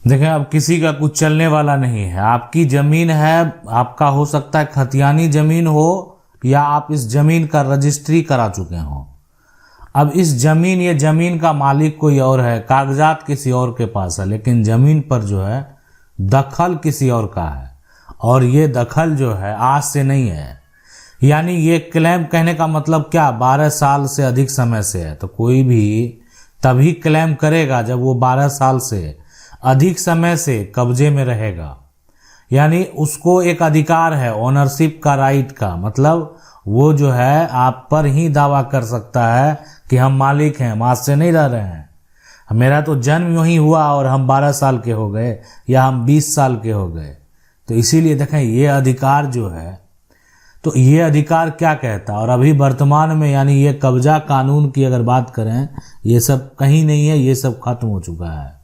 देखें, अब किसी का कुछ चलने वाला नहीं है। आपकी जमीन है, आपका हो सकता है खतियानी जमीन हो या आप इस जमीन का रजिस्ट्री करा चुके हो। अब इस जमीन, ये जमीन का मालिक कोई और है, कागजात किसी और के पास है, लेकिन जमीन पर जो है दखल किसी और का है। और ये दखल जो है आज से नहीं है। यानी ये क्लेम, कहने का मतलब क्या, 12 साल से अधिक समय से है। तो कोई भी तभी क्लेम करेगा जब वो 12 साल से अधिक समय से कब्जे में रहेगा। यानी उसको एक अधिकार है, ओनरशिप का, राइट का। मतलब वो जो है आप पर ही दावा कर सकता है कि हम मालिक हैं, हम आज से नहीं रह रहे हैं, मेरा तो जन्म यूं ही हुआ और हम 12 साल के हो गए या हम 20 साल के हो गए। तो इसीलिए देखें, ये अधिकार जो है, तो ये अधिकार क्या कहता है। और अभी वर्तमान में यानी ये कब्जा कानून की अगर बात करें, ये सब कहीं नहीं है, ये सब खत्म हो चुका है।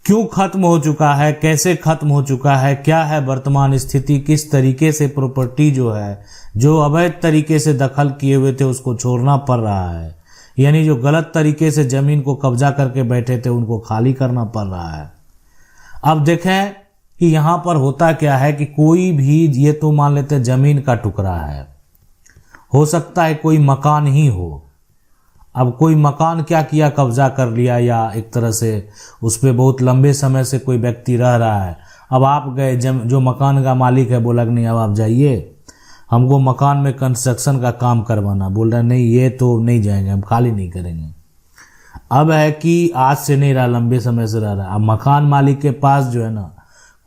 क्यों खत्म हो चुका है, कैसे खत्म हो चुका है, क्या है वर्तमान स्थिति, किस तरीके से प्रॉपर्टी जो है, जो अवैध तरीके से दखल किए हुए थे उसको छोड़ना पड़ रहा है। यानी जो गलत तरीके से जमीन को कब्जा करके बैठे थे उनको खाली करना पड़ रहा है। अब देखें कि यहाँ पर होता क्या है कि कोई भी, ये तो मान लेते हैं जमीन का टुकड़ा है, हो सकता है कोई मकान ही हो। अब कोई मकान क्या किया, कब्जा कर लिया, या एक तरह से उस पर बहुत लंबे समय से कोई व्यक्ति रह रहा है। अब आप गए, जो मकान का मालिक है बोला कि नहीं अब आप जाइए, हमको मकान में कंस्ट्रक्शन का काम करवाना। बोल रहे नहीं, ये तो नहीं जाएंगे, हम खाली नहीं करेंगे। अब है कि आज से नहीं रहा, लंबे समय से रह रहा है। अब मकान मालिक के पास जो है ना,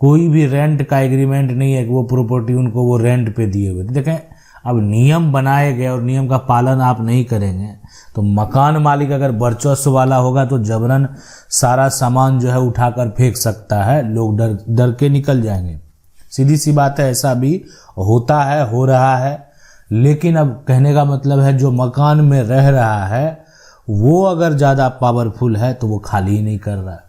कोई भी रेंट का एग्रीमेंट नहीं है कि वो प्रॉपर्टी उनको वो रेंट पे दिए हुए। देखें, अब नियम बनाए गए और नियम का पालन आप नहीं करेंगे तो मकान मालिक अगर वर्चस्व वाला होगा तो जबरन सारा सामान जो है उठाकर फेंक सकता है, लोग डर डर के निकल जाएंगे। सीधी सी बात है, ऐसा भी होता है, हो रहा है। लेकिन अब कहने का मतलब है, जो मकान में रह रहा है वो अगर ज़्यादा पावरफुल है तो वो खाली ही नहीं कर रहा है।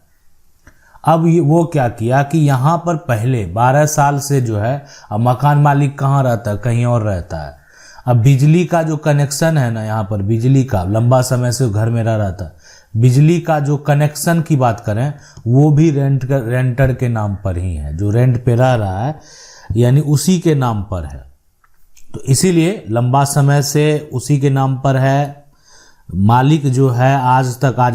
अब वो क्या किया कि यहाँ पर पहले 12 साल से जो है, अब मकान मालिक कहाँ रहता है, कहीं और रहता है। अब बिजली का जो कनेक्शन है ना, यहाँ पर बिजली का लंबा समय से घर में रह रहा था, बिजली का जो कनेक्शन की बात करें वो भी रेंटर के नाम पर ही है, जो रेंट पे रह रहा है यानी उसी के नाम पर है। तो इसीलिए लंबा समय से उसी के नाम पर है। मालिक जो है आज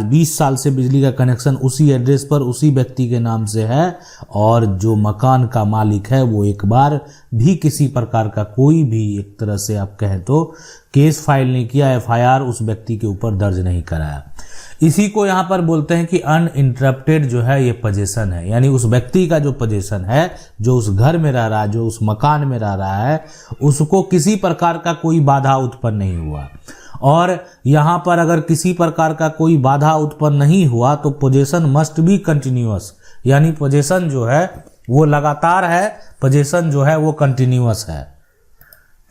20 साल से बिजली का कनेक्शन उसी एड्रेस पर उसी व्यक्ति के नाम से है। और जो मकान का मालिक है वो एक बार भी किसी प्रकार का कोई भी एक तरह से आप कहें तो केस फाइल नहीं किया, FIR उस व्यक्ति के ऊपर दर्ज नहीं कराया। इसी को यहाँ पर बोलते हैं कि अनइंटरप्टेड जो है ये पोजीशन है। यानी उस व्यक्ति का जो पोजीशन है, जो उस घर में रह रहा है, जो उस मकान में रह रहा है, उसको किसी प्रकार का कोई बाधा उत्पन्न नहीं हुआ। और यहाँ पर अगर किसी प्रकार का कोई बाधा उत्पन्न नहीं हुआ तो पोजीशन मस्ट बी कंटिन्यूअस। यानी पोजीशन जो है वो लगातार है, पोजीशन जो है वो कंटिन्यूअस है।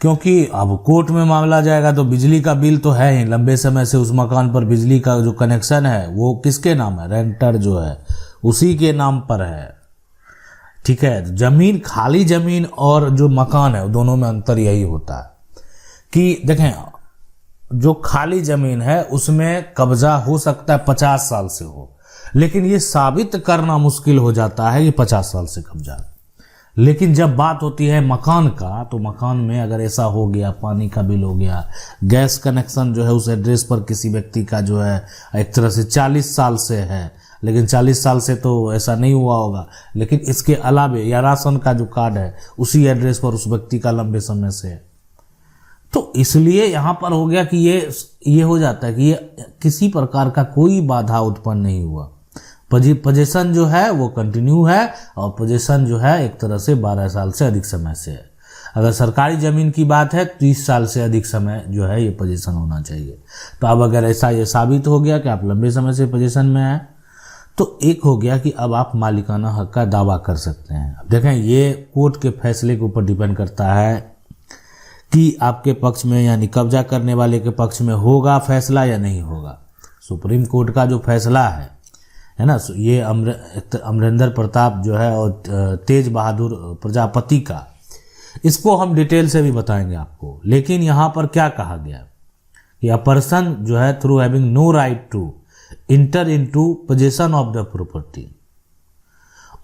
क्योंकि अब कोर्ट में मामला जाएगा तो बिजली का बिल तो है ही, लंबे समय से उस मकान पर बिजली का जो कनेक्शन है वो किसके नाम है, रेंटर जो है उसी के नाम पर है। ठीक है, जमीन, खाली जमीन और जो मकान है दोनों में अंतर यही होता है कि देखें, जो खाली जमीन है उसमें कब्जा हो सकता है 50 साल से हो, लेकिन ये साबित करना मुश्किल हो जाता है कि 50 साल से कब्जा। लेकिन जब बात होती है मकान का, तो मकान में अगर ऐसा हो गया, पानी का बिल हो गया, गैस कनेक्शन जो है उस एड्रेस पर किसी व्यक्ति का जो है एक तरह से 40 साल से है, लेकिन 40 साल से तो ऐसा नहीं हुआ होगा, लेकिन इसके अलावे या राशन का जो कार्ड है उसी एड्रेस पर उस व्यक्ति का लंबे समय से है। तो इसलिए यहाँ पर हो गया कि ये हो जाता है कि ये किसी प्रकार का कोई बाधा उत्पन्न नहीं हुआ। पोजीशन जो है वो कंटिन्यू है और पोजीशन जो है एक तरह से 12 साल से अधिक समय से है। अगर सरकारी ज़मीन की बात है 30 साल से अधिक समय जो है ये पोजीशन होना चाहिए। तो अब अगर ऐसा ये साबित हो गया कि आप लंबे समय से पोजीशन में हैं तो एक हो गया कि अब आप मालिकाना हक का दावा कर सकते हैं। अब देखें, ये कोर्ट के फैसले के ऊपर डिपेंड करता है कि आपके पक्ष में यानी कब्जा करने वाले के पक्ष में होगा फैसला या नहीं होगा। सुप्रीम कोर्ट का जो फैसला है ना, ये अमरिंदर प्रताप जो है और तेज बहादुर प्रजापति का, इसको हम डिटेल से भी बताएंगे आपको। लेकिन यहाँ पर क्या कहा गया कि अ पर्सन जो है through having no right to enter into position of the property,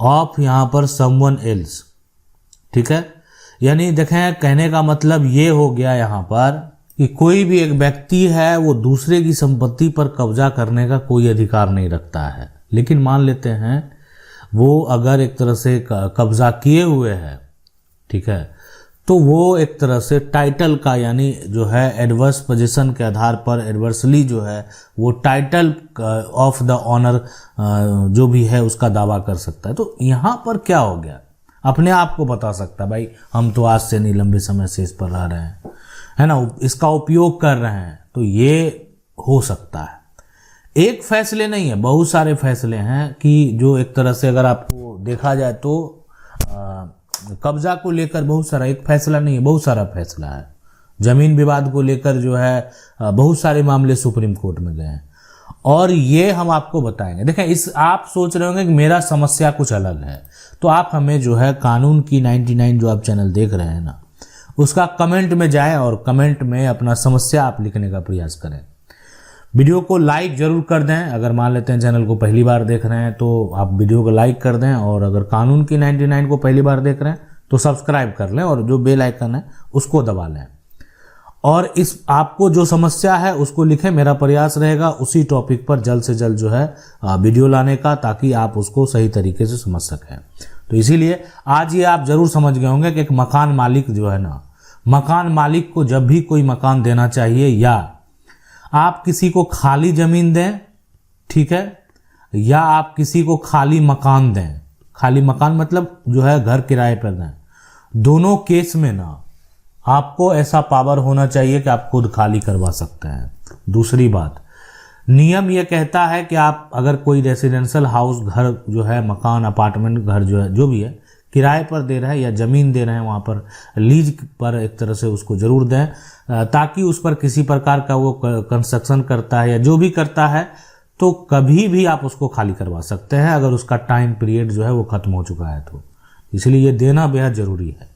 of यहाँ पर समवन एल्स, ठीक है। यानी देखें, कहने का मतलब ये हो गया यहाँ पर कि कोई भी एक व्यक्ति है वो दूसरे की संपत्ति पर कब्जा करने का कोई अधिकार नहीं रखता है। लेकिन मान लेते हैं वो अगर एक तरह से कब्जा किए हुए है, ठीक है, तो वो एक तरह से टाइटल का, यानी जो है एडवर्स पोजीशन के आधार पर एडवर्सली जो है वो टाइटल ऑफ द ऑनर जो भी है उसका दावा कर सकता है। तो यहाँ पर क्या हो गया, अपने आप को बता सकता है भाई हम तो आज से नहीं लंबे समय से इस पर रह रहे हैं, है ना, इसका उपयोग कर रहे हैं, तो ये हो सकता है। एक फैसले नहीं है, बहुत सारे फैसले हैं कि जो एक तरह से अगर आपको देखा जाए तो कब्जा को लेकर बहुत सारा, एक फैसला नहीं है, बहुत सारा फैसला है। जमीन विवाद को लेकर जो है बहुत सारे मामले सुप्रीम कोर्ट में गए हैं और ये हम आपको बताएंगे। देखें, इस आप सोच रहे होंगे कि मेरा समस्या कुछ अलग है, तो आप हमें जो है कानून की 99 जो आप चैनल देख रहे हैं ना, उसका कमेंट में जाएं और कमेंट में अपना समस्या आप लिखने का प्रयास करें। वीडियो को लाइक जरूर कर दें, अगर मान लेते हैं चैनल को पहली बार देख रहे हैं तो आप वीडियो को लाइक कर दें, और अगर कानून की 99 को पहली बार देख रहे हैं तो सब्सक्राइब कर लें और जो बेल आइकन है उसको दबा लें। और इस आपको जो समस्या है उसको लिखें, मेरा प्रयास रहेगा उसी टॉपिक पर जल्द से जल्द जो है वीडियो लाने का, ताकि आप उसको सही तरीके से समझ सकें। तो इसीलिए आज ये आप जरूर समझ गए होंगे कि एक मकान मालिक जो है ना, मकान मालिक को जब भी कोई मकान देना चाहिए, या आप किसी को खाली जमीन दें, ठीक है, या आप किसी को खाली मकान दें, खाली मकान मतलब जो है घर किराए पर दें, दोनों केस में ना आपको ऐसा पावर होना चाहिए कि आप खुद खाली करवा सकते हैं। दूसरी बात, नियम यह कहता है कि आप अगर कोई रेसिडेंशियल हाउस, घर जो है, मकान, अपार्टमेंट, घर जो है, जो भी है, किराए पर दे रहे हैं या ज़मीन दे रहे हैं, वहाँ पर लीज पर एक तरह से उसको ज़रूर दें, ताकि उस पर किसी प्रकार का वो कंस्ट्रक्शन करता है या जो भी करता है तो कभी भी आप उसको खाली करवा सकते हैं, अगर उसका टाइम पीरियड जो है वो ख़त्म हो चुका है तो। इसलिए ये देना बेहद ज़रूरी है।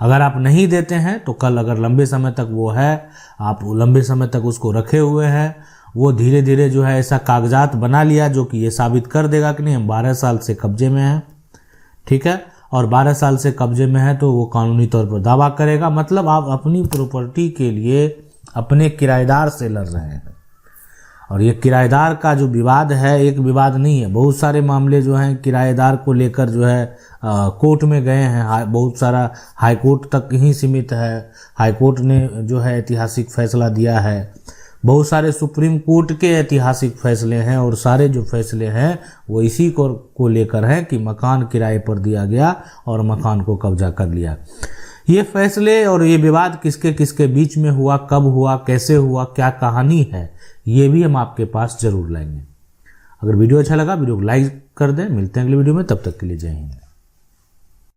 अगर आप नहीं देते हैं तो कल अगर लंबे समय तक वो है, आप लंबे समय तक उसको रखे हुए हैं, वो धीरे धीरे जो है ऐसा कागजात बना लिया जो कि ये साबित कर देगा कि नहीं हम 12 साल से कब्जे में हैं, ठीक है, और 12 साल से कब्जे में है, तो वो कानूनी तौर पर दावा करेगा। मतलब आप अपनी प्रॉपर्टी के लिए अपने किराएदार से लड़ रहे हैं। और ये किराएदार का जो विवाद है, एक विवाद नहीं है, बहुत सारे मामले जो हैं किराएदार को लेकर जो है कोर्ट में गए हैं। बहुत सारा हाई कोर्ट तक ही सीमित है, हाई कोर्ट ने जो है ऐतिहासिक फैसला दिया है, बहुत सारे सुप्रीम कोर्ट के ऐतिहासिक फैसले हैं, और सारे जो फैसले हैं वो इसी को लेकर हैं कि मकान किराए पर दिया गया और मकान को कब्जा कर लिया। ये फैसले और ये विवाद किसके किसके बीच में हुआ, कब हुआ, कैसे हुआ, क्या कहानी है, ये भी हम आपके पास जरूर लाएंगे। अगर वीडियो अच्छा लगा वीडियो को लाइक कर दें। मिलते हैं अगले वीडियो में, तब तक के लिए जय हिंद।